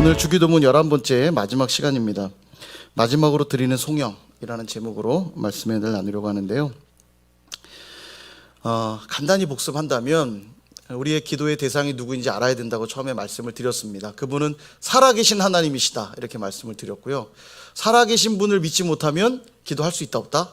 오늘 주기도문 11번째 마지막 시간입니다. 마지막으로 드리는 송영이라는 제목으로 말씀을 나누려고 하는데요. 간단히 복습한다면 우리의 기도의 대상이 누구인지 알아야 된다고 처음에 말씀을 드렸습니다. 그분은 살아계신 하나님이시다 이렇게 말씀을 드렸고요. 살아계신 분을 믿지 못하면 기도할 수 있다 없다?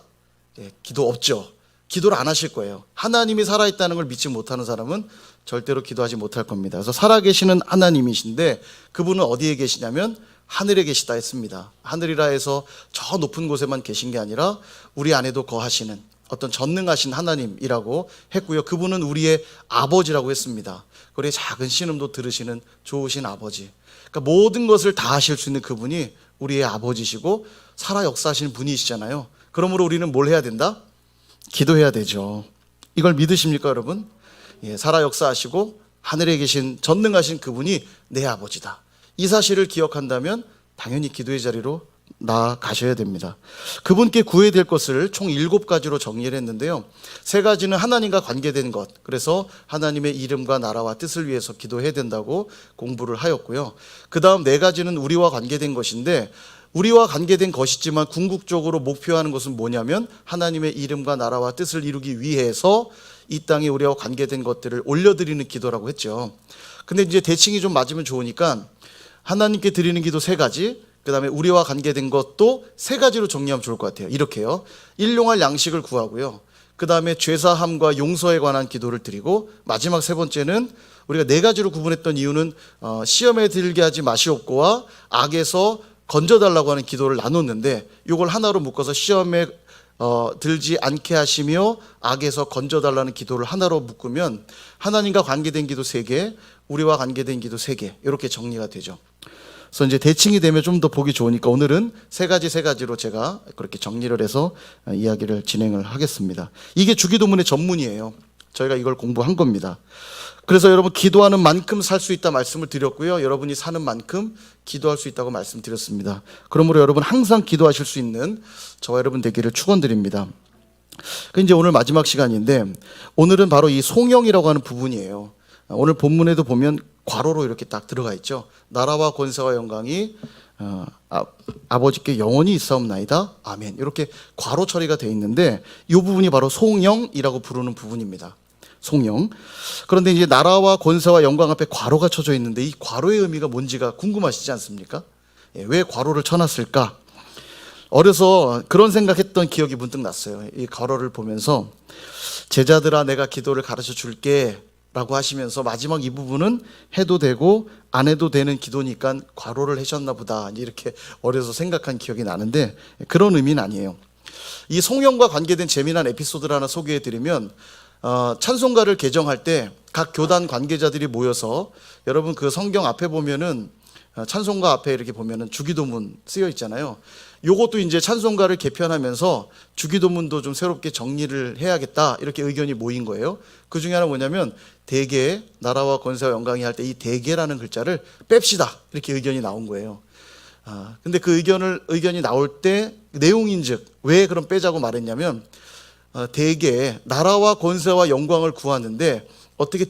기도 없죠. 기도를 안 하실 거예요. 하나님이 살아있다는 걸 믿지 못하는 사람은 절대로 기도하지 못할 겁니다. 그래서 살아계시는 하나님이신데 그분은 어디에 계시냐면 하늘에 계시다 했습니다. 하늘이라 해서 저 높은 곳에만 계신 게 아니라 우리 안에도 거하시는 어떤 전능하신 하나님이라고 했고요. 그분은 우리의 아버지라고 했습니다. 우리의 작은 신음도 들으시는 좋으신 아버지. 그러니까 모든 것을 다 하실 수 있는 그분이 우리의 아버지시고 살아 역사하시는 분이시잖아요. 그러므로 우리는 뭘 해야 된다? 기도해야 되죠. 이걸 믿으십니까, 여러분? 살아 역사하시고 하늘에 계신 전능하신 그분이 내 아버지다. 이 사실을 기억한다면 당연히 기도의 자리로 나아가셔야 됩니다. 그분께 구해야 될 것을 총 7가지로 정리를 했는데요. 3가지는 하나님과 관계된 것, 그래서 하나님의 이름과 나라와 뜻을 위해서 기도해야 된다고 공부를 하였고요. 그 다음 4가지는 우리와 관계된 것인데 우리와 관계된 것이지만 궁극적으로 목표하는 것은 뭐냐면 하나님의 이름과 나라와 뜻을 이루기 위해서 이 땅에 우리와 관계된 것들을 올려드리는 기도라고 했죠. 근데 이제 대칭이 좀 맞으면 좋으니까 하나님께 드리는 기도 3가지, 그 다음에 우리와 관계된 것도 3가지로 정리하면 좋을 것 같아요. 이렇게요. 일용할 양식을 구하고요. 그 다음에 죄사함과 용서에 관한 기도를 드리고 마지막 3번째는 우리가 4가지로 구분했던 이유는 시험에 들게 하지 마시옵고와 악에서 건져달라고 하는 기도를 나눴는데 이걸 하나로 묶어서 시험에 들지 않게 하시며 악에서 건져달라는 기도를 하나로 묶으면 하나님과 관계된 기도 3개, 우리와 관계된 기도 3개 이렇게 정리가 되죠. 그래서 이제 대칭이 되면 좀 더 보기 좋으니까 오늘은 3가지로 제가 그렇게 정리를 해서 이야기를 진행을 하겠습니다. 이게 주기도문의 전문이에요. 저희가 이걸 공부한 겁니다. 그래서 여러분 기도하는 만큼 살 수 있다 말씀을 드렸고요. 여러분이 사는 만큼 기도할 수 있다고 말씀드렸습니다. 그러므로 여러분 항상 기도하실 수 있는 저와 여러분 되기를 축원드립니다. 이제 오늘 마지막 시간인데 오늘은 바로 이 송영이라고 하는 부분이에요. 오늘 본문에도 보면 괄호로 이렇게 딱 들어가 있죠. 나라와 권세와 영광이 아버지께 영원히 있사옵나이다. 아멘. 이렇게 괄호 처리가 되어 있는데 이 부분이 바로 송영이라고 부르는 부분입니다. 송영. 그런데 이제 나라와 권세와 영광 앞에 괄호가 쳐져 있는데 이 괄호의 의미가 뭔지가 궁금하시지 않습니까? 왜 괄호를 쳐놨을까? 어려서 그런 생각했던 기억이 문득 났어요. 이 괄호를 보면서 제자들아 내가 기도를 가르쳐 줄게 라고 하시면서 마지막 이 부분은 해도 되고 안 해도 되는 기도니까 괄호를 하셨나 보다 이렇게 어려서 생각한 기억이 나는데 그런 의미는 아니에요. 이 송영과 관계된 재미난 에피소드를 하나 소개해 드리면 찬송가를 개정할 때 각 교단 관계자들이 모여서 여러분 그 성경 앞에 보면은 찬송가 앞에 이렇게 보면은 주기도문 쓰여 있잖아요. 요것도 이제 찬송가를 개편하면서 주기도문도 좀 새롭게 정리를 해야겠다 이렇게 의견이 모인 거예요. 그 중에 하나 뭐냐면 대개 나라와 권세와 영광이 할 때 이 대개라는 글자를 뺍시다 이렇게 의견이 나온 거예요. 근데 그 의견이 나올 때 내용인즉 왜 그럼 빼자고 말했냐면 대개 나라와 권세와 영광을 구하는데 어떻게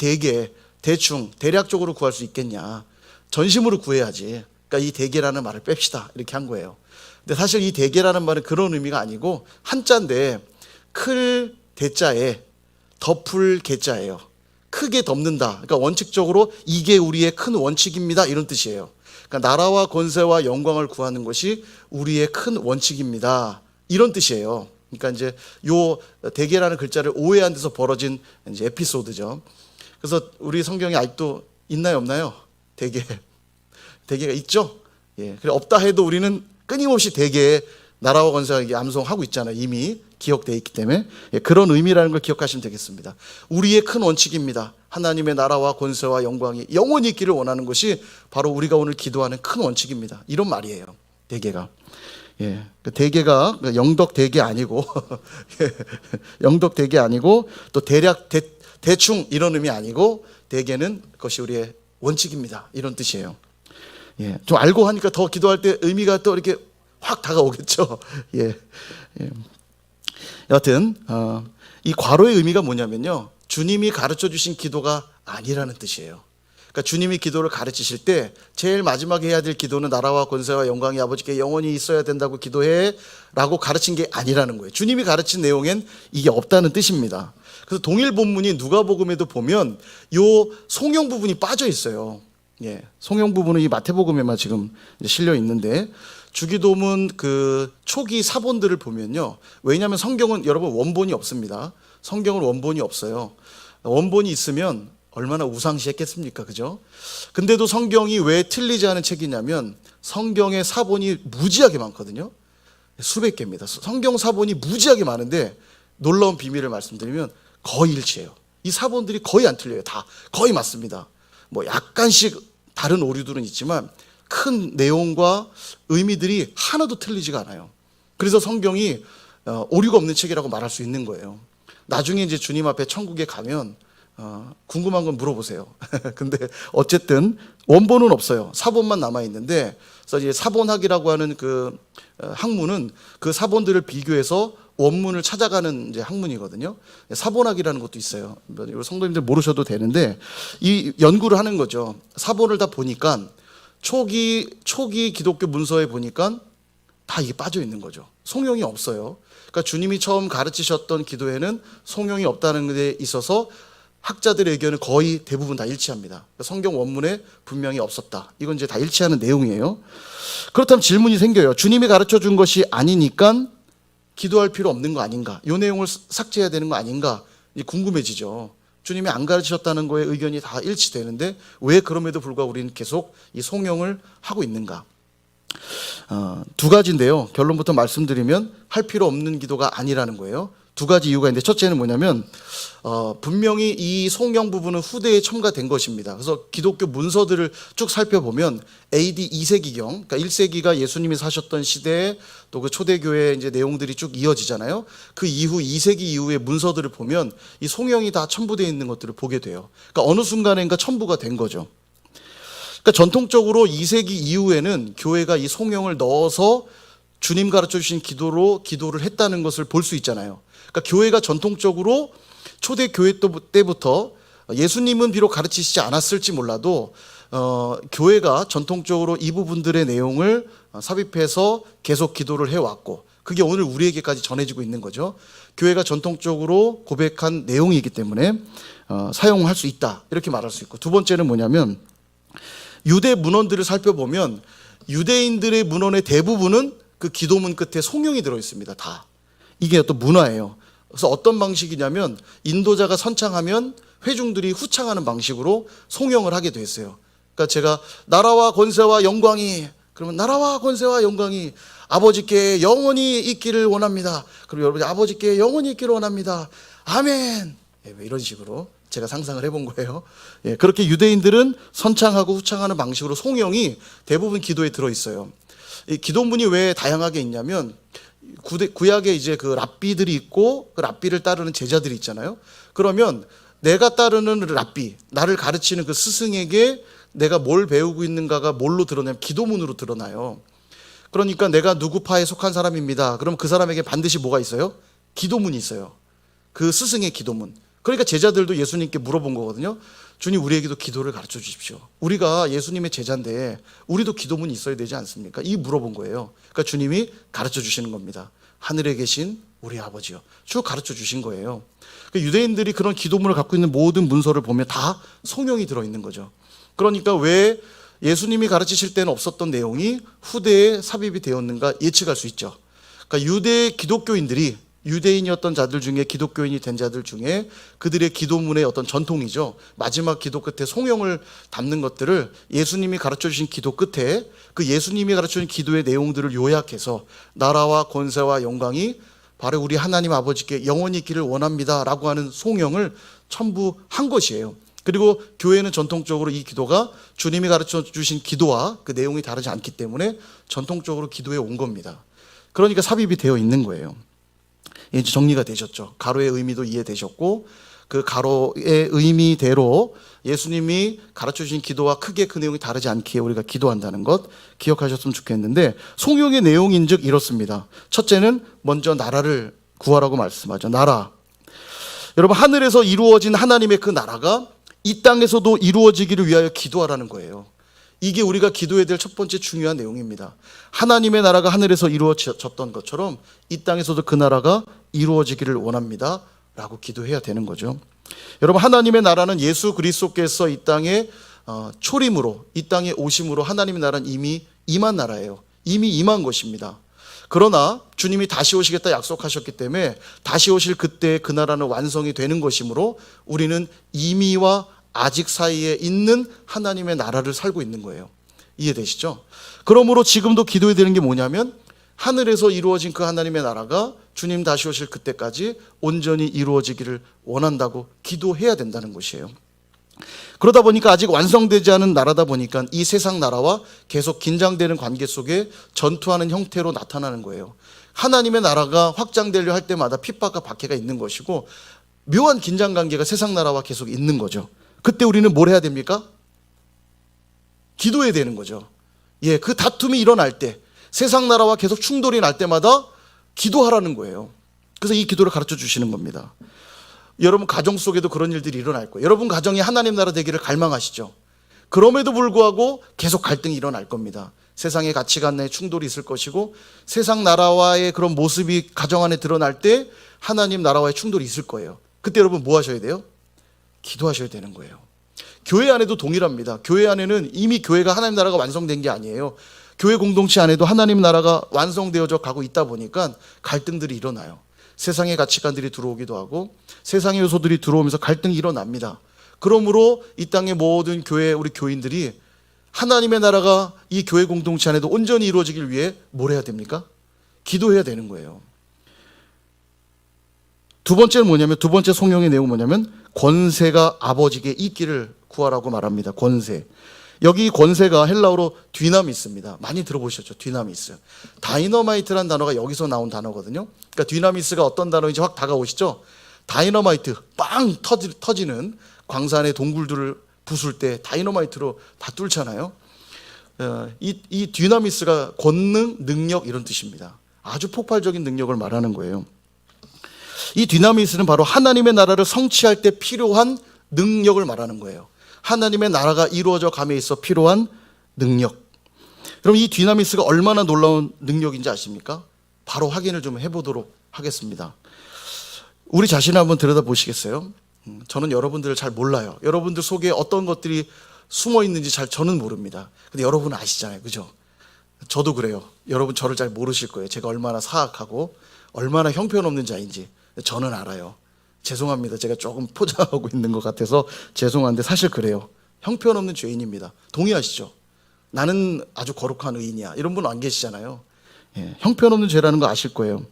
대충 대략적으로 구할 수 있겠냐. 전심으로 구해야지. 그러니까 이 대개라는 말을 뺍시다 이렇게 한 거예요. 근데 사실 이 대개라는 말은 그런 의미가 아니고 한자인데 클 대자에 덮을 개자예요. 크게 덮는다. 그러니까 원칙적으로 이게 우리의 큰 원칙입니다 이런 뜻이에요. 그러니까 나라와 권세와 영광을 구하는 것이 우리의 큰 원칙입니다 이런 뜻이에요. 그러니까 이제 요 대개라는 글자를 오해한 데서 벌어진 이제 에피소드죠. 그래서 우리 성경에 아직도 있나요 없나요? 대개가 있죠. 그래 없다 해도 우리는 끊임없이 대개의 나라와 권세와 암송하고 있잖아요. 이미 기억되어 있기 때문에 그런 의미라는 걸 기억하시면 되겠습니다. 우리의 큰 원칙입니다. 하나님의 나라와 권세와 영광이 영원히 있기를 원하는 것이 바로 우리가 오늘 기도하는 큰 원칙입니다. 이런 말이에요. 대개가. 그 대개가 영덕 대개 아니고 영덕 대개 아니고 또 대략 대충 이런 의미 아니고 대개는 그것이 우리의 원칙입니다. 이런 뜻이에요. 좀 알고 하니까 더 기도할 때 의미가 또 이렇게 확 다가오겠죠. 여하튼 이 괄호의 의미가 뭐냐면요. 주님이 가르쳐 주신 기도가 아니라는 뜻이에요. 그러니까 주님이 기도를 가르치실 때 제일 마지막에 해야 될 기도는 나라와 권세와 영광이 아버지께 영원히 있어야 된다고 기도해 라고 가르친 게 아니라는 거예요. 주님이 가르친 내용엔 이게 없다는 뜻입니다. 그래서 동일 본문인 누가복음에도 보면 요 송영 부분이 빠져 있어요. 예, 송영 부분은 이 마태복음에만 지금 실려 있는데, 주기도문 그 초기 사본들을 보면요, 왜냐하면 성경은 여러분 원본이 없습니다. 성경은 원본이 없어요. 원본이 있으면 얼마나 우상시했겠습니까, 그죠? 근데도 성경이 왜 틀리지 않은 책이냐면 성경의 사본이 무지하게 많거든요. 수백 개입니다. 성경 사본이 무지하게 많은데 놀라운 비밀을 말씀드리면 거의 일치해요. 이 사본들이 거의 안 틀려요. 다 거의 맞습니다. 뭐 약간씩 다른 오류들은 있지만 큰 내용과 의미들이 하나도 틀리지가 않아요. 그래서 성경이 오류가 없는 책이라고 말할 수 있는 거예요. 나중에 이제 주님 앞에 천국에 가면 궁금한 건 물어보세요. 근데 어쨌든 원본은 없어요. 사본만 남아 있는데, 그래서 이제 사본학이라고 하는 그 학문은 그 사본들을 비교해서 원문을 찾아가는 이제 학문이거든요. 사본학이라는 것도 있어요. 성도님들 모르셔도 되는데 이 연구를 하는 거죠. 사본을 다 보니까 초기 기독교 문서에 보니까 다 이게 빠져 있는 거죠. 송영이 없어요. 그러니까 주님이 처음 가르치셨던 기도에는 송영이 없다는 데 있어서 학자들의 의견은 거의 대부분 다 일치합니다. 성경 원문에 분명히 없었다. 이건 이제 다 일치하는 내용이에요. 그렇다면 질문이 생겨요. 주님이 가르쳐 준 것이 아니니까 기도할 필요 없는 거 아닌가? 이 내용을 삭제해야 되는 거 아닌가? 궁금해지죠. 주님이 안 가르치셨다는 거에 의견이 다 일치되는데 왜 그럼에도 불구하고 우리는 계속 이 송영을 하고 있는가? 두 가지인데요. 결론부터 말씀드리면 할 필요 없는 기도가 아니라는 거예요. 두 가지 이유가 있는데, 첫째는 뭐냐면 분명히 이 송영 부분은 후대에 첨가된 것입니다. 그래서 기독교 문서들을 쭉 살펴보면 AD 2세기경, 그러니까 1세기가 예수님이 사셨던 시대에 또 그 초대교회 이제 내용들이 쭉 이어지잖아요. 그 이후 2세기 이후의 문서들을 보면 이 송영이 다 첨부되어 있는 것들을 보게 돼요. 그러니까 어느 순간인가 첨부가 된 거죠. 그러니까 전통적으로 2세기 이후에는 교회가 이 송영을 넣어서 주님 가르쳐 주신 기도를 했다는 것을 볼 수 있잖아요. 그러니까 교회가 전통적으로 초대교회 때부터 예수님은 비록 가르치시지 않았을지 몰라도 교회가 전통적으로 이 부분들의 내용을 삽입해서 계속 기도를 해왔고, 그게 오늘 우리에게까지 전해지고 있는 거죠. 교회가 전통적으로 고백한 내용이기 때문에 사용할 수 있다, 이렇게 말할 수 있고, 두 번째는 뭐냐면 유대 문헌들을 살펴보면 유대인들의 문헌의 대부분은 그 기도문 끝에 송영이 들어있습니다. 다. 이게 또 문화예요. 그래서 어떤 방식이냐면 인도자가 선창하면 회중들이 후창하는 방식으로 송영을 하게 됐어요. 그러니까 제가 나라와 권세와 영광이, 그러면 나라와 권세와 영광이 아버지께 영원히 있기를 원합니다. 그리고 여러분이 아버지께 영원히 있기를 원합니다. 아멘. 이런 식으로 제가 상상을 해본 거예요. 그렇게 유대인들은 선창하고 후창하는 방식으로 송영이 대부분 기도에 들어있어요. 이 기도문이 왜 다양하게 있냐면 구약에 이제 그 랍비들이 있고 그 랍비를 따르는 제자들이 있잖아요. 그러면 내가 따르는 랍비, 나를 가르치는 그 스승에게 내가 뭘 배우고 있는가가 뭘로 드러나면 기도문으로 드러나요. 그러니까 내가 누구 파에 속한 사람입니다. 그럼 그 사람에게 반드시 뭐가 있어요? 기도문이 있어요. 그 스승의 기도문. 그러니까 제자들도 예수님께 물어본 거거든요. 주님, 우리에게도 기도를 가르쳐 주십시오. 우리가 예수님의 제자인데 우리도 기도문이 있어야 되지 않습니까? 이 물어본 거예요. 그러니까 주님이 가르쳐 주시는 겁니다. 하늘에 계신 우리 아버지요. 쭉 가르쳐 주신 거예요. 그러니까 유대인들이 그런 기도문을 갖고 있는 모든 문서를 보면 다 송영이 들어있는 거죠. 그러니까 왜 예수님이 가르치실 때는 없었던 내용이 후대에 삽입이 되었는가 예측할 수 있죠. 그러니까 유대 기독교인들이, 유대인이었던 자들 중에 기독교인이 된 자들 중에 그들의 기도문의 어떤 전통이죠. 마지막 기도 끝에 송영을 담는 것들을 예수님이 가르쳐 주신 기도 끝에 그 예수님이 가르쳐 주신 기도의 내용들을 요약해서 나라와 권세와 영광이 바로 우리 하나님 아버지께 영원히 있기를 원합니다 라고 하는 송영을 첨부한 것이에요. 그리고 교회는 전통적으로 이 기도가 주님이 가르쳐 주신 기도와 그 내용이 다르지 않기 때문에 전통적으로 기도해 온 겁니다. 그러니까 삽입이 되어 있는 거예요. 이제 정리가 되셨죠. 가로의 의미도 이해되셨고, 그 가로의 의미대로 예수님이 가르쳐 주신 기도와 크게 그 내용이 다르지 않기에 우리가 기도한다는 것 기억하셨으면 좋겠는데, 송영의 내용인즉 이렇습니다. 첫째는 먼저 나라를 구하라고 말씀하죠. 나라. 여러분, 하늘에서 이루어진 하나님의 그 나라가 이 땅에서도 이루어지기를 위하여 기도하라는 거예요. 이게 우리가 기도해야 될 첫 번째 중요한 내용입니다. 하나님의 나라가 하늘에서 이루어졌던 것처럼 이 땅에서도 그 나라가 이루어지기를 원합니다 라고 기도해야 되는 거죠. 여러분, 하나님의 나라는 예수 그리스도께서 이 땅에 초림으로, 이 땅에 오심으로 하나님의 나라는 이미 임한 나라예요. 이미 임한 것입니다. 그러나 주님이 다시 오시겠다 약속하셨기 때문에 다시 오실 그때 그 나라는 완성이 되는 것이므로 우리는 이미와 아직 사이에 있는 하나님의 나라를 살고 있는 거예요. 이해되시죠? 그러므로 지금도 기도해야 되는 게 뭐냐면 하늘에서 이루어진 그 하나님의 나라가 주님 다시 오실 그때까지 온전히 이루어지기를 원한다고 기도해야 된다는 것이에요. 그러다 보니까 아직 완성되지 않은 나라다 보니까 이 세상 나라와 계속 긴장되는 관계 속에 전투하는 형태로 나타나는 거예요. 하나님의 나라가 확장되려 할 때마다 핍박과 박해가 있는 것이고 묘한 긴장 관계가 세상 나라와 계속 있는 거죠. 그때 우리는 뭘 해야 됩니까? 기도해야 되는 거죠. 그 다툼이 일어날 때, 세상 나라와 계속 충돌이 날 때마다 기도하라는 거예요. 그래서 이 기도를 가르쳐 주시는 겁니다. 여러분 가정 속에도 그런 일들이 일어날 거예요. 여러분 가정이 하나님 나라 되기를 갈망하시죠. 그럼에도 불구하고 계속 갈등이 일어날 겁니다. 세상의 가치관의 충돌이 있을 것이고 세상 나라와의 그런 모습이 가정 안에 드러날 때 하나님 나라와의 충돌이 있을 거예요. 그때 여러분 뭐 하셔야 돼요? 기도하셔야 되는 거예요. 교회 안에도 동일합니다. 교회 안에는 이미 교회가 하나님 나라가 완성된 게 아니에요. 교회 공동체 안에도 하나님 나라가 완성되어져 가고 있다 보니까 갈등들이 일어나요. 세상의 가치관들이 들어오기도 하고 세상의 요소들이 들어오면서 갈등이 일어납니다. 그러므로 이 땅의 모든 교회 우리 교인들이 하나님의 나라가 이 교회 공동체 안에도 온전히 이루어지길 위해 뭘 해야 됩니까? 기도해야 되는 거예요. 두 번째는 뭐냐면, 두 번째 성령의 내용은 뭐냐면 권세가 아버지께 있기를 구하라고 말합니다. 권세. 여기 권세가 헬라어로 뒤나미스입니다. 많이 들어보셨죠? 뒤나미스. 다이너마이트란 단어가 여기서 나온 단어거든요. 그러니까 뒤나미스가 어떤 단어인지 확 다가오시죠? 다이너마이트, 빵 터지는 광산의 동굴들을 부술 때 다이너마이트로 다 뚫잖아요. 이 뒤나미스가 권능, 능력 이런 뜻입니다. 아주 폭발적인 능력을 말하는 거예요. 이 뒤나미스는 바로 하나님의 나라를 성취할 때 필요한 능력을 말하는 거예요. 하나님의 나라가 이루어져 감에 있어 필요한 능력. 그럼 이 뒤나미스가 얼마나 놀라운 능력인지 아십니까? 바로 확인을 좀 해보도록 하겠습니다. 우리 자신을 한번 들여다보시겠어요? 저는 여러분들을 잘 몰라요. 여러분들 속에 어떤 것들이 숨어 있는지 저는 모릅니다. 근데 여러분은 아시잖아요. 그죠? 저도 그래요. 여러분 저를 잘 모르실 거예요. 제가 얼마나 사악하고 얼마나 형편없는 자인지 저는 알아요. 죄송합니다. 제가 조금 포장하고 있는 것 같아서 죄송한데 사실 그래요. 형편없는 죄인입니다. 동의하시죠? 나는 아주 거룩한 의인이야. 이런 분 안 계시잖아요. 형편없는 죄라는 거 아실 거예요.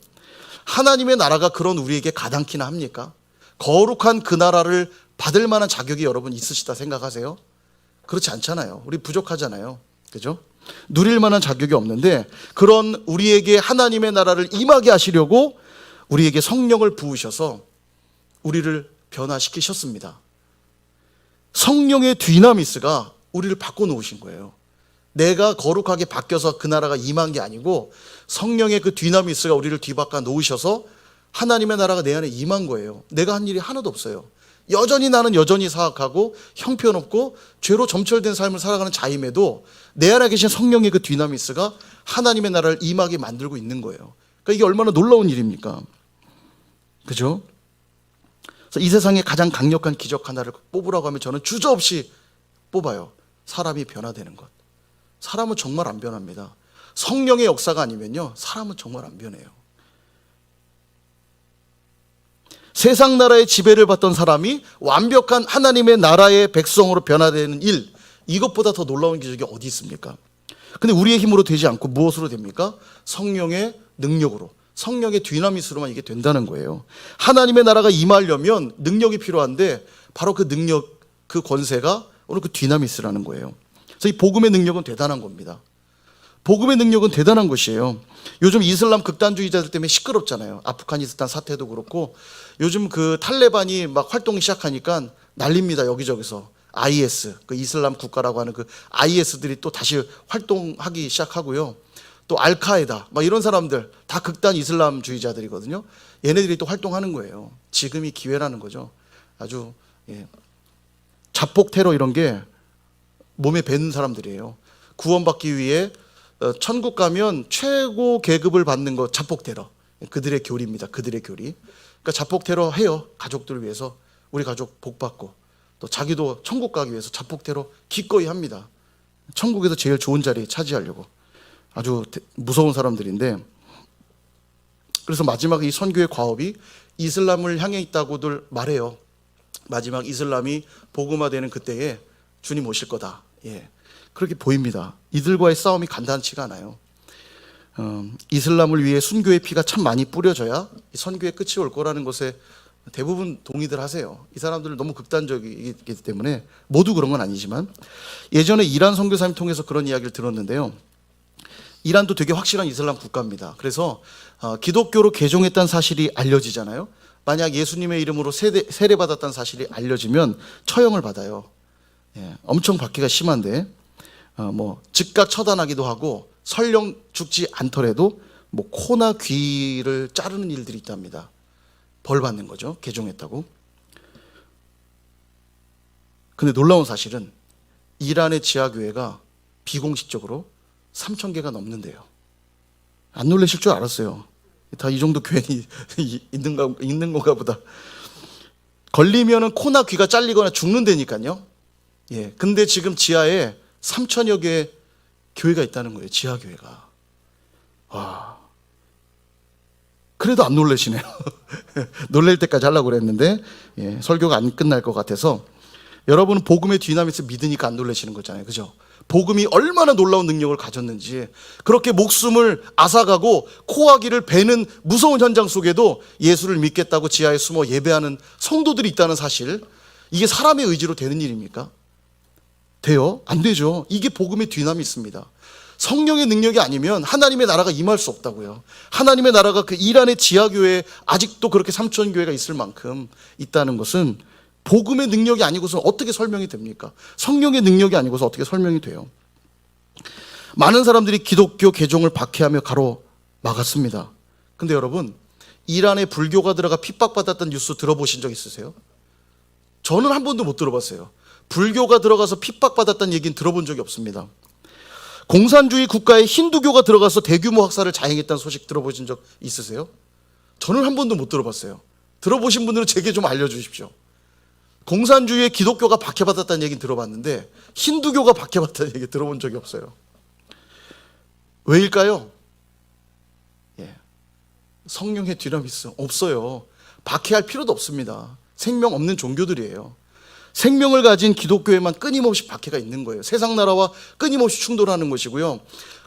하나님의 나라가 그런 우리에게 가당키나 합니까? 거룩한 그 나라를 받을 만한 자격이 여러분 있으시다 생각하세요? 그렇지 않잖아요. 우리 부족하잖아요. 그죠? 누릴 만한 자격이 없는데 그런 우리에게 하나님의 나라를 임하게 하시려고 우리에게 성령을 부으셔서 우리를 변화시키셨습니다. 성령의 뒤나미스가 우리를 바꿔놓으신 거예요. 내가 거룩하게 바뀌어서 그 나라가 임한 게 아니고 성령의 그 뒤나미스가 우리를 뒤바꿔 놓으셔서 하나님의 나라가 내 안에 임한 거예요. 내가 한 일이 하나도 없어요. 여전히 나는 여전히 사악하고 형편없고 죄로 점철된 삶을 살아가는 자임에도 내 안에 계신 성령의 그 뒤나미스가 하나님의 나라를 임하게 만들고 있는 거예요. 그러니까 이게 얼마나 놀라운 일입니까? 그죠? 그래서 이 세상에 가장 강력한 기적 하나를 뽑으라고 하면 저는 주저없이 뽑아요. 사람이 변화되는 것. 사람은 정말 안 변합니다. 성령의 역사가 아니면요, 사람은 정말 안 변해요. 세상 나라의 지배를 받던 사람이 완벽한 하나님의 나라의 백성으로 변화되는 일, 이것보다 더 놀라운 기적이 어디 있습니까? 근데 우리의 힘으로 되지 않고 무엇으로 됩니까? 성령의 능력으로, 성령의 뒤나미스로만 이게 된다는 거예요. 하나님의 나라가 임하려면 능력이 필요한데 바로 그 능력, 그 권세가 오늘 그 뒤나미스라는 거예요. 그래서 이 복음의 능력은 대단한 겁니다. 복음의 능력은 대단한 것이에요. 요즘 이슬람 극단주의자들 때문에 시끄럽잖아요. 아프가니스탄 사태도 그렇고 요즘 그 탈레반이 막 활동이 시작하니까 난립니다. 여기저기서 IS, 그 이슬람 국가라고 하는 그 IS들이 또 다시 활동하기 시작하고요. 또 알카에다 막 이런 사람들 다 극단 이슬람주의자들이거든요. 얘네들이 또 활동하는 거예요. 지금이 기회라는 거죠. 아주 자폭 테러 이런 게 몸에 배는 사람들이에요. 구원받기 위해 천국 가면 최고 계급을 받는 거 자폭 테러. 그들의 교리입니다. 그들의 교리. 그러니까 자폭 테러 해요. 가족들을 위해서. 우리 가족 복 받고 또 자기도 천국 가기 위해서 자폭 테러 기꺼이 합니다. 천국에서 제일 좋은 자리 차지하려고. 아주 무서운 사람들인데, 그래서 마지막 이 선교의 과업이 이슬람을 향해 있다고들 말해요. 마지막 이슬람이 복음화되는 그때에 주님 오실 거다. 예, 그렇게 보입니다. 이들과의 싸움이 간단치가 않아요. 이슬람을 위해 순교의 피가 참 많이 뿌려져야 이 선교의 끝이 올 거라는 것에 대부분 동의들 하세요. 이 사람들은 너무 극단적이기 때문에 모두 그런 건 아니지만, 예전에 이란 선교사님 통해서 그런 이야기를 들었는데요. 이란도 되게 확실한 이슬람 국가입니다. 그래서 기독교로 개종했다는 사실이 알려지잖아요. 만약 예수님의 이름으로 세례받았다는 사실이 알려지면 처형을 받아요. 예, 엄청 박해가 심한데 뭐 즉각 처단하기도 하고, 설령 죽지 않더라도 뭐 코나 귀를 자르는 일들이 있답니다. 벌 받는 거죠. 개종했다고. 근데 놀라운 사실은 이란의 지하교회가 비공식적으로 3,000개가 넘는데요. 안 놀라실 줄 알았어요. 다 이 정도 교회는 있는 건가 보다. 걸리면은 코나 귀가 잘리거나 죽는다니까요. 예. 근데 지금 지하에 3,000여 개의 교회가 있다는 거예요. 지하교회가. 와. 그래도 안 놀라시네요. 놀랄 때까지 하려고 그랬는데, 예, 설교가 안 끝날 것 같아서. 여러분은 복음의 디나믹스 믿으니까 안 놀라시는 거잖아요. 그죠? 복음이 얼마나 놀라운 능력을 가졌는지, 그렇게 목숨을 앗아가고 코아기를 베는 무서운 현장 속에도 예수를 믿겠다고 지하에 숨어 예배하는 성도들이 있다는 사실, 이게 사람의 의지로 되는 일입니까? 돼요? 안 되죠. 이게 복음의 디나믹스입니다. 성령의 능력이 아니면 하나님의 나라가 임할 수 없다고요. 하나님의 나라가 그 이란의 지하교회에 아직도 그렇게 3,000교회가 있을 만큼 있다는 것은 복음의 능력이 아니고서 어떻게 설명이 됩니까? 성령의 능력이 아니고서 어떻게 설명이 돼요? 많은 사람들이 기독교 개종을 박해하며 가로막았습니다. 근데 여러분, 이란에 불교가 들어가 핍박받았던 뉴스 들어보신 적 있으세요? 저는 한 번도 못 들어봤어요. 불교가 들어가서 핍박받았다는 얘기는 들어본 적이 없습니다. 공산주의 국가에 힌두교가 들어가서 대규모 학살을 자행했다는 소식 들어보신 적 있으세요? 저는 한 번도 못 들어봤어요. 들어보신 분들은 제게 좀 알려주십시오. 공산주의에 기독교가 박해받았다는 얘기는 들어봤는데 힌두교가 박해받았다는 얘기 들어본 적이 없어요. 왜일까요? 예. 성령의 디나믹스 없어요. 박해할 필요도 없습니다. 생명 없는 종교들이에요. 생명을 가진 기독교에만 끊임없이 박해가 있는 거예요. 세상 나라와 끊임없이 충돌하는 것이고요.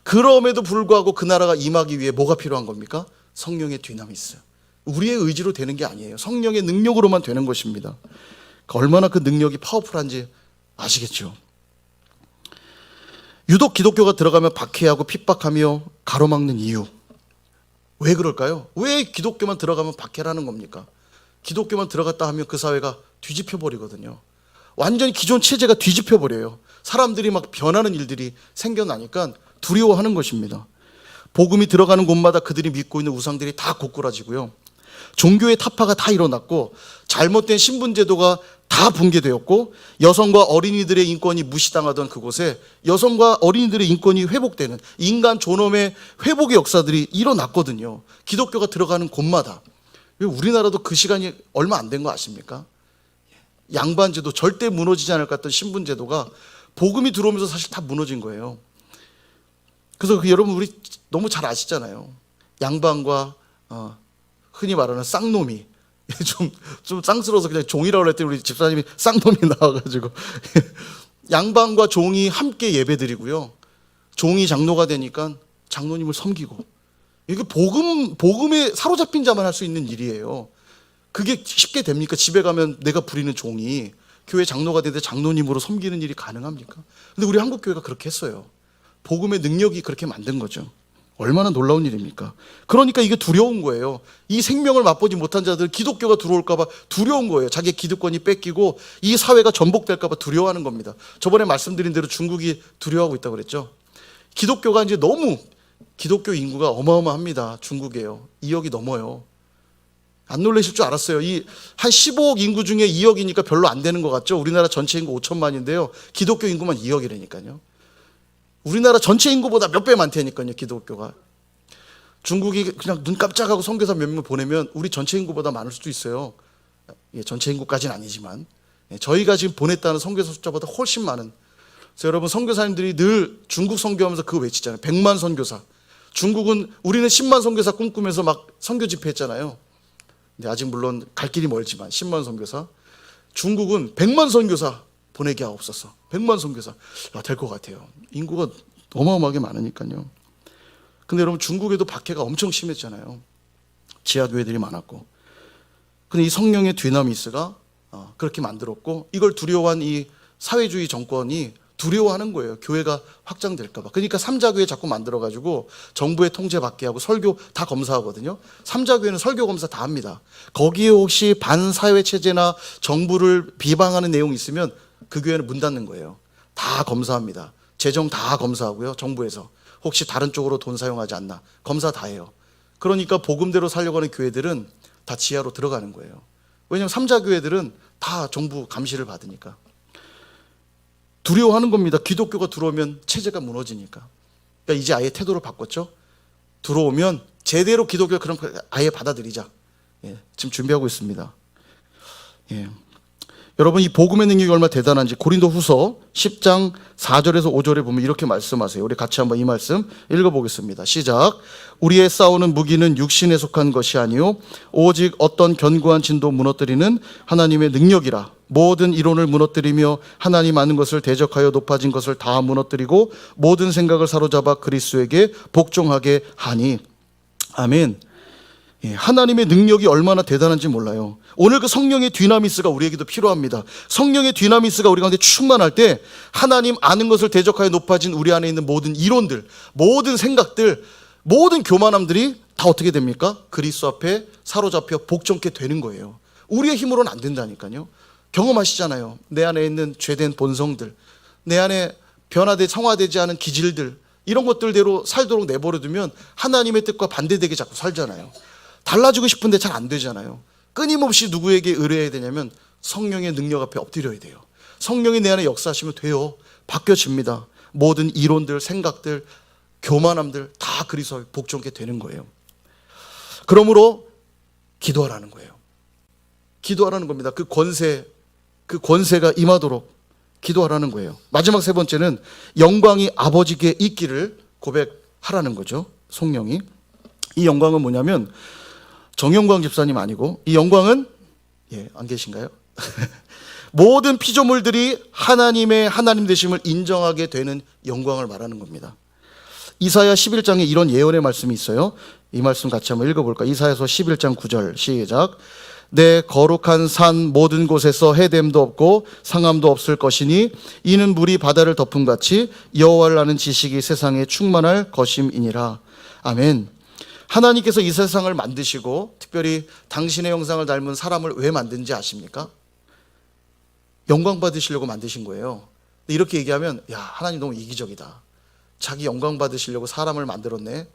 그럼에도 불구하고 그 나라가 임하기 위해 뭐가 필요한 겁니까? 성령의 디나믹스. 우리의 의지로 되는 게 아니에요. 성령의 능력으로만 되는 것입니다. 얼마나 그 능력이 파워풀한지 아시겠죠? 유독 기독교가 들어가면 박해하고 핍박하며 가로막는 이유, 왜 그럴까요? 왜 기독교만 들어가면 박해라는 겁니까? 기독교만 들어갔다 하면 그 사회가 뒤집혀 버리거든요. 완전히 기존 체제가 뒤집혀 버려요. 사람들이 막 변하는 일들이 생겨나니까 두려워하는 것입니다. 복음이 들어가는 곳마다 그들이 믿고 있는 우상들이 다 고꾸라지고요. 종교의 타파가 다 일어났고, 잘못된 신분제도가 다 붕괴되었고, 여성과 어린이들의 인권이 무시당하던 그곳에 여성과 어린이들의 인권이 회복되는 인간 존엄의 회복의 역사들이 일어났거든요. 기독교가 들어가는 곳마다. 우리나라도 그 시간이 얼마 안 된 거 아십니까? 양반제도, 절대 무너지지 않을 것 같던 신분제도가 복음이 들어오면서 사실 다 무너진 거예요. 그래서 여러분, 우리 너무 잘 아시잖아요. 양반과 흔히 말하는 쌍놈이, 좀 쌍스러워서 그냥 종이라고 그랬더니 우리 집사님이 쌍놈이 나와가지고 양반과 종이 함께 예배드리고요. 종이 장로가 되니까 장로님을 섬기고, 이게 복음에 사로잡힌 자만 할 수 있는 일이에요. 그게 쉽게 됩니까? 집에 가면 내가 부리는 종이 교회 장로가 되는데 장로님으로 섬기는 일이 가능합니까? 근데 우리 한국 교회가 그렇게 했어요. 복음의 능력이 그렇게 만든 거죠. 얼마나 놀라운 일입니까? 그러니까 이게 두려운 거예요. 이 생명을 맛보지 못한 자들, 기독교가 들어올까 봐 두려운 거예요. 자기의 기득권이 뺏기고 이 사회가 전복될까 봐 두려워하는 겁니다. 저번에 말씀드린 대로 중국이 두려워하고 있다고 그랬죠. 기독교가 이제 너무, 기독교 인구가 어마어마합니다. 중국이에요. 2억이 넘어요. 안 놀라실 줄 알았어요. 이 한 15억 인구 중에 2억이니까 별로 안 되는 것 같죠. 우리나라 전체 인구 5천만인데요. 기독교 인구만 2억이라니까요. 우리나라 전체 인구보다 몇 배 많다니까요. 기독교가. 중국이 그냥 눈 깜짝하고 선교사 몇 명 보내면 우리 전체 인구보다 많을 수도 있어요. 예, 전체 인구까지는 아니지만 저희가 지금 보냈다는 선교사 숫자보다 훨씬 많은. 그래서 여러분 선교사님들이 늘 중국 선교하면서 그거 외치잖아요. 100만 선교사. 중국은 우리는 10만 선교사 꿈꾸면서 막 선교 집회했잖아요. 근데 아직 물론 갈 길이 멀지만 10만 선교사. 중국은 100만 선교사 보내게 하옵소서. 100만 선교사. 될 것 같아요. 인구가 어마어마하게 많으니까요. 근데 여러분 중국에도 박해가 엄청 심했잖아요. 지하교회들이 많았고. 근데 이 성령의 뒤나미스가 그렇게 만들었고 이걸 두려워한 이 사회주의 정권이 두려워하는 거예요. 교회가 확장될까 봐. 그러니까 삼자교회 자꾸 만들어가지고 정부의 통제받게 하고 설교 다 검사하거든요. 삼자교회는 설교 검사 다 합니다. 거기에 혹시 반사회체제나 정부를 비방하는 내용이 있으면 그 교회는 문 닫는 거예요. 다 검사합니다. 재정 다 검사하고요. 정부에서. 혹시 다른 쪽으로 돈 사용하지 않나. 검사 다 해요. 그러니까 복음대로 살려고 하는 교회들은 다 지하로 들어가는 거예요. 왜냐하면 삼자교회들은 다 정부 감시를 받으니까. 두려워하는 겁니다. 기독교가 들어오면 체제가 무너지니까. 그러니까 이제 아예 태도를 바꿨죠. 들어오면 제대로 기독교를 그럼 아예 받아들이자. 예, 지금 준비하고 있습니다. 예. 여러분 이 복음의 능력이 얼마나 대단한지 고린도후서 10장 4절에서 5절에 보면 이렇게 말씀하세요. 우리 같이 한번 이 말씀 읽어보겠습니다. 시작. 우리의 싸우는 무기는 육신에 속한 것이 아니요 오직 어떤 견고한 진도 무너뜨리는 하나님의 능력이라. 모든 이론을 무너뜨리며 하나님 아는 것을 대적하여 높아진 것을 다 무너뜨리고 모든 생각을 사로잡아 그리스도에게 복종하게 하니. 아멘. 예, 하나님의 능력이 얼마나 대단한지 몰라요. 오늘 그 성령의 뒤나미스가 우리에게도 필요합니다. 성령의 뒤나미스가 우리 가운데 충만할 때 하나님 아는 것을 대적하여 높아진 우리 안에 있는 모든 이론들, 모든 생각들, 모든 교만함들이 다 어떻게 됩니까? 그리스도 앞에 사로잡혀 복종케 되는 거예요. 우리의 힘으로는 안 된다니까요. 경험하시잖아요. 내 안에 있는 죄된 본성들, 내 안에 성화되지 않은 기질들, 이런 것들대로 살도록 내버려두면 하나님의 뜻과 반대되게 자꾸 살잖아요. 달라지고 싶은데 잘 안 되잖아요. 끊임없이 누구에게 의뢰해야 되냐면 성령의 능력 앞에 엎드려야 돼요. 성령이 내 안에 역사하시면 돼요. 바뀌어집니다. 모든 이론들, 생각들, 교만함들 다 그리스도에 복종케 되는 거예요. 그러므로 기도하라는 거예요. 기도하라는 겁니다. 그 권세가 임하도록 기도하라는 거예요. 마지막 세 번째는 영광이 아버지께 있기를 고백하라는 거죠. 성령이. 이 영광은 뭐냐면 정영광 집사님 아니고 이 영광은 안 계신가요? 모든 피조물들이 하나님의 하나님 되심을 인정하게 되는 영광을 말하는 겁니다. 이사야 11장에 이런 예언의 말씀이 있어요. 이 말씀 같이 한번 읽어볼까요? 이사야서 11장 9절 시작. 내 거룩한 산 모든 곳에서 해됨도 없고 상함도 없을 것이니 이는 물이 바다를 덮음 같이 여호와를 아는 지식이 세상에 충만할 것임이니라. 아멘. 하나님께서 이 세상을 만드시고 특별히 당신의 형상을 닮은 사람을 왜 만든지 아십니까? 영광 받으시려고 만드신 거예요. 이렇게 얘기하면 하나님 너무 이기적이다. 자기 영광 받으시려고 사람을 만들었네.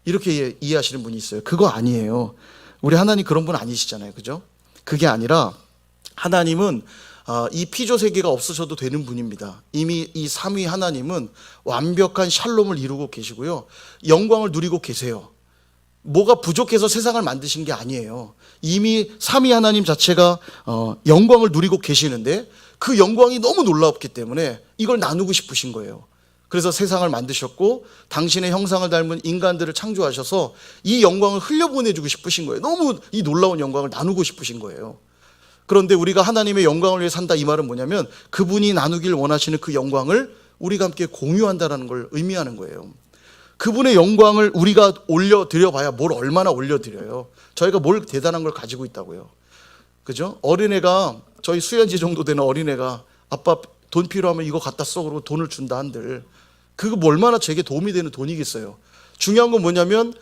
이렇게 이해하시는 분이 있어요. 그거 아니에요. 우리 하나님 그런 분 아니시잖아요. 그죠? 그게 아니라 하나님은 이 피조 세계가 없으셔도 되는 분입니다. 이미 이 삼위 하나님은 완벽한 샬롬을 이루고 계시고요. 영광을 누리고 계세요. 뭐가 부족해서 세상을 만드신 게 아니에요. 이미 삼위 하나님 자체가 영광을 누리고 계시는데 그 영광이 너무 놀랍기 때문에 이걸 나누고 싶으신 거예요. 그래서 세상을 만드셨고 당신의 형상을 닮은 인간들을 창조하셔서 이 영광을 흘려보내주고 싶으신 거예요. 너무 이 놀라운 영광을 나누고 싶으신 거예요. 그런데 우리가 하나님의 영광을 위해 산다 이 말은 뭐냐면 그분이 나누길 원하시는 그 영광을 우리가 함께 공유한다는 걸 의미하는 거예요. 그분의 영광을 우리가 올려드려 봐야 뭘 얼마나 올려드려요. 저희가 뭘 대단한 걸 가지고 있다고요. 그죠? 어린애가 저희 수연지 정도 되는 어린애가 아빠 돈 필요하면 이거 갖다 써 그러고 돈을 준다 한들 그거 뭐 얼마나 제게 도움이 되는 돈이겠어요. 중요한 건 뭐냐면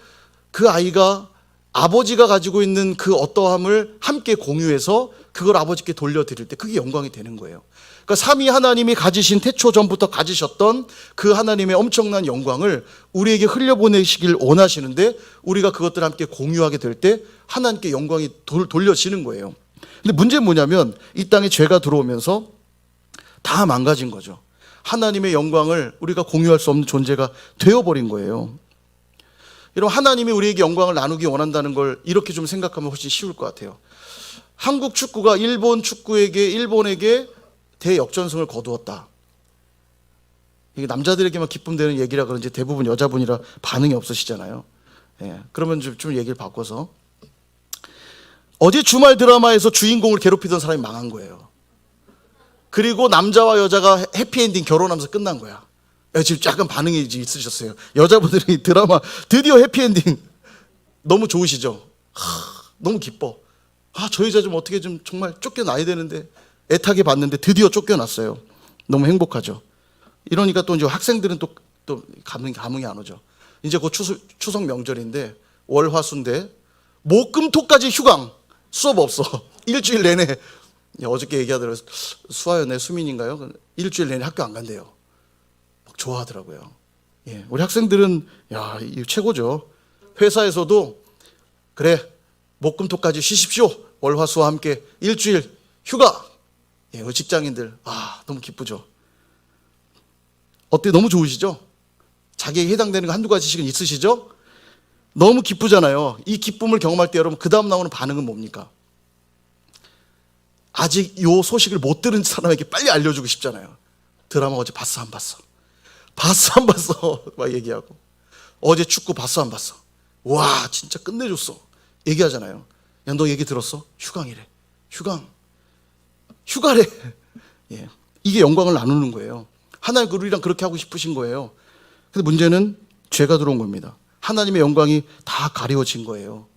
그 아이가 아버지가 가지고 있는 그 어떠함을 함께 공유해서 그걸 아버지께 돌려드릴 때 그게 영광이 되는 거예요. 그러니까 삼위 하나님이 가지신 태초 전부터 가지셨던 그 하나님의 엄청난 영광을 우리에게 흘려보내시길 원하시는데 우리가 그것들을 함께 공유하게 될 때 하나님께 영광이 돌려지는 거예요. 근데 문제는 뭐냐면 이 땅에 죄가 들어오면서 다 망가진 거죠. 하나님의 영광을 우리가 공유할 수 없는 존재가 되어버린 거예요. 여러분, 하나님이 우리에게 영광을 나누기 원한다는 걸 이렇게 좀 생각하면 훨씬 쉬울 것 같아요. 한국 축구가 일본에게 대역전승을 거두었다. 이게 남자들에게만 기쁨되는 얘기라 그런지 대부분 여자분이라 반응이 없으시잖아요. 예, 그러면 좀 얘기를 바꿔서 어제 주말 드라마에서 주인공을 괴롭히던 사람이 망한 거예요. 그리고 남자와 여자가 해피엔딩 결혼하면서 끝난 거야. 지금 약간 반응이 있으셨어요. 여자분들이 드라마 드디어 해피엔딩 너무 좋으시죠? 너무 기뻐. 저 여자 좀 어떻게 좀 정말 쫓겨나야 되는데 애타게 봤는데 드디어 쫓겨났어요. 너무 행복하죠. 이러니까 또 이제 학생들은 또 감흥이 안 오죠. 이제 곧 추석 명절인데 월화수인데 목금토까지 휴강, 수업 없어. 일주일 내내. 어저께 얘기하더라고요. 수아연의 수민인가요? 일주일 내내 학교 안 간대요. 좋아하더라고요. 예, 우리 학생들은 이거 최고죠. 회사에서도 그래 목금토까지 쉬십시오. 월화수와 함께 일주일 휴가. 예, 우리 직장인들 너무 기쁘죠. 어때? 너무 좋으시죠? 자기에게 해당되는 거 한두 가지씩은 있으시죠? 너무 기쁘잖아요. 이 기쁨을 경험할 때 여러분 그 다음 나오는 반응은 뭡니까? 아직 이 소식을 못 들은 사람에게 빨리 알려주고 싶잖아요. 드라마 어제 봤어 안 봤어? 봤어 안 봤어? 막 얘기하고 어제 축구 봤어 안 봤어? 와 진짜 끝내줬어 얘기하잖아요. 야 너 얘기 들었어? 휴강이래. 휴가래. 예, 이게 영광을 나누는 거예요. 하나님 우리랑 그렇게 하고 싶으신 거예요. 근데 문제는 죄가 들어온 겁니다. 하나님의 영광이 다 가려진 거예요.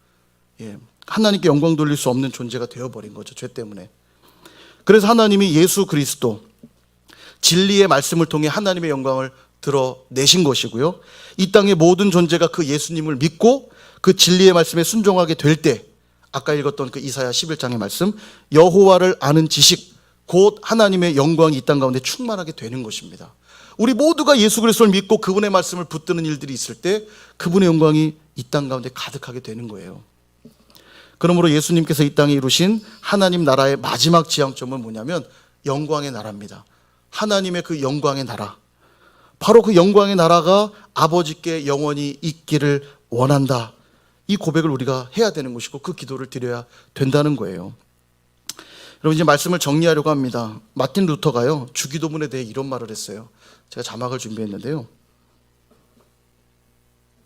예, 하나님께 영광 돌릴 수 없는 존재가 되어버린 거죠. 죄 때문에. 그래서 하나님이 예수 그리스도 진리의 말씀을 통해 하나님의 영광을 드러내신 것이고요. 이 땅의 모든 존재가 그 예수님을 믿고 그 진리의 말씀에 순종하게 될 때 아까 읽었던 그 이사야 11장의 말씀 여호와를 아는 지식 곧 하나님의 영광이 이 땅 가운데 충만하게 되는 것입니다. 우리 모두가 예수 그리스도를 믿고 그분의 말씀을 붙드는 일들이 있을 때 그분의 영광이 이 땅 가운데 가득하게 되는 거예요. 그러므로 예수님께서 이 땅에 이루신 하나님 나라의 마지막 지향점은 뭐냐면 영광의 나라입니다. 하나님의 그 영광의 나라, 바로 그 영광의 나라가 아버지께 영원히 있기를 원한다. 이 고백을 우리가 해야 되는 것이고 그 기도를 드려야 된다는 거예요. 여러분 이제 말씀을 정리하려고 합니다. 마틴 루터가요 주기도문에 대해 이런 말을 했어요. 제가 자막을 준비했는데요.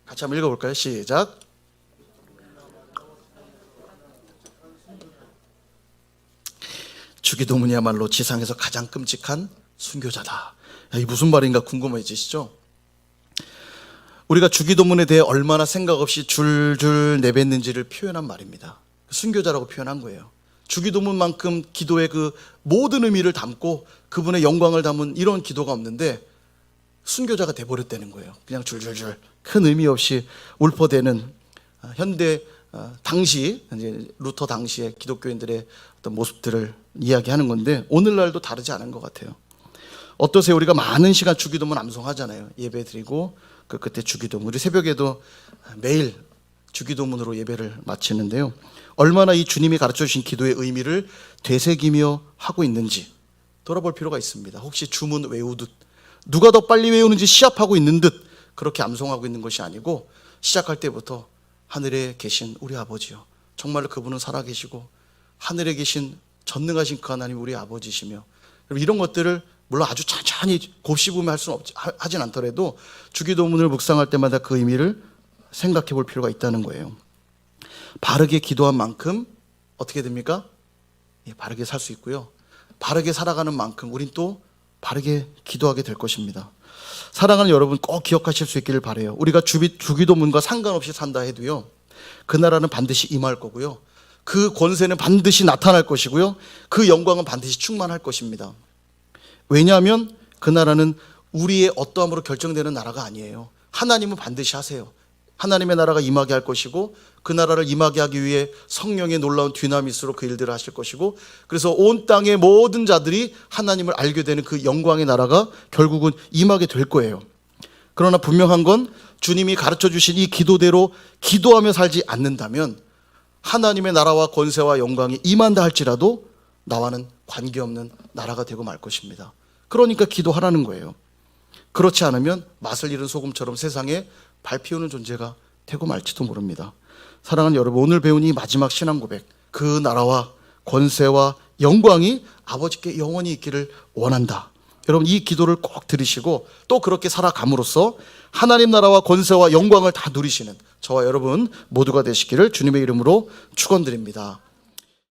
같이 한번 읽어볼까요? 시작. 주기도문이야말로 지상에서 가장 끔찍한 순교자다. 이 무슨 말인가 궁금해지시죠? 우리가 주기도문에 대해 얼마나 생각 없이 줄줄 내뱉는지를 표현한 말입니다. 순교자라고 표현한 거예요. 주기도문만큼 기도의 그 모든 의미를 담고 그분의 영광을 담은 이런 기도가 없는데 순교자가 돼버렸다는 거예요. 그냥 줄줄줄 큰 의미 없이 울퍼대는 현대 당시 이제 루터 당시의 기독교인들의 어떤 모습들을 이야기하는 건데 오늘날도 다르지 않은 것 같아요. 어떠세요? 우리가 많은 시간 주기도문 암송하잖아요. 예배 드리고 그 끝에 주기도문. 우리 새벽에도 매일 주기도문으로 예배를 마치는데요. 얼마나 이 주님이 가르쳐 주신 기도의 의미를 되새기며 하고 있는지 돌아볼 필요가 있습니다. 혹시 주문 외우듯 누가 더 빨리 외우는지 시합하고 있는 듯 그렇게 암송하고 있는 것이 아니고 시작할 때부터 하늘에 계신 우리 아버지요. 정말로 그분은 살아계시고 하늘에 계신 전능하신 그 하나님 우리 아버지시며 이런 것들을 물론 아주 천천히 곱씹으며 할 수는 하진 않더라도 주기도문을 묵상할 때마다 그 의미를 생각해 볼 필요가 있다는 거예요. 바르게 기도한 만큼 어떻게 됩니까? 바르게 살 수 있고요. 바르게 살아가는 만큼 우린 또 바르게 기도하게 될 것입니다. 사랑하는 여러분 꼭 기억하실 수 있기를 바라요. 우리가 주기도문과 상관없이 산다 해도요. 그 나라는 반드시 임할 거고요. 그 권세는 반드시 나타날 것이고요. 그 영광은 반드시 충만할 것입니다. 왜냐하면 그 나라는 우리의 어떠함으로 결정되는 나라가 아니에요. 하나님은 반드시 하세요. 하나님의 나라가 임하게 할 것이고 그 나라를 임하게 하기 위해 성령의 놀라운 뒤나미스로 그 일들을 하실 것이고 그래서 온 땅의 모든 자들이 하나님을 알게 되는 그 영광의 나라가 결국은 임하게 될 거예요. 그러나 분명한 건 주님이 가르쳐 주신 이 기도대로 기도하며 살지 않는다면 하나님의 나라와 권세와 영광이 임한다 할지라도 나와는 관계없는 나라가 되고 말 것입니다. 그러니까 기도하라는 거예요. 그렇지 않으면 맛을 잃은 소금처럼 세상에 밟히우는 존재가 되고 말지도 모릅니다. 사랑하는 여러분, 오늘 배운 이 마지막 신앙 고백, 그 나라와 권세와 영광이 아버지께 영원히 있기를 원한다. 여러분 이 기도를 꼭 들으시고 또 그렇게 살아감으로써 하나님 나라와 권세와 영광을 다 누리시는 저와 여러분 모두가 되시기를 주님의 이름으로 축원드립니다.